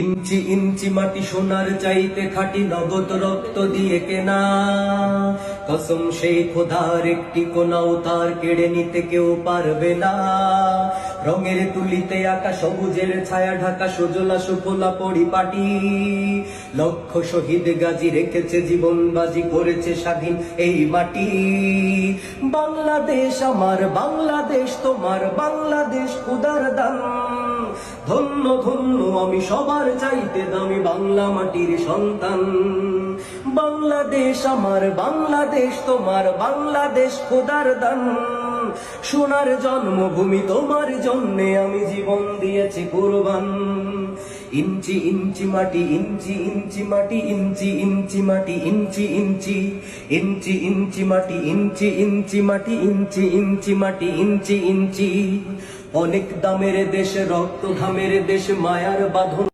ইঞ্চি ইঞ্চি মাটি সোনার চাইতে খাঁটি, নগদ রক্ত দিয়ে কেনা। কসম সেই খোদার একটি কোনাও তার কেড়ে নিতে কেউ পারবে না। রঙের তুলিতে আঁকা সবুজের ছায়া ঢাকা সুজলা সুফলা পরিপাটি। লক্ষ শহীদ গাজী রেখেছে জীবন বাজি, করেছে স্বাধীন এই মাটি। বাংলাদেশ আমার, বাংলাদেশ তোমার, বাংলাদেশ খোদার দান। ধন্য ধন্য আমি সবার চাইতে দামি বাংলা মাটির সন্তান। বাংলাদেশ আমার, বাংলাদেশ তোমার, বাংলাদেশ খোদার দান। সোনার জন্মভূমি তোমার জন্যে আমি জীবন দিয়েছি কুরবান। ইঞ্চি ইঞ্চি মাটি, ইঞ্চি ইঞ্চি মাটি, ইঞ্চি ইঞ্চি মাটি, ইঞ্চি ইঞ্চি, ইঞ্চি ইঞ্চি মাটি, ইঞ্চি ইঞ্চি মাটি, ইঞ্চি ইঞ্চি মাটি, ইঞ্চি ইঞ্চি। অনেক দামের দেশ, রক্ত ঘামের দেশ, মায়ার বাঁধন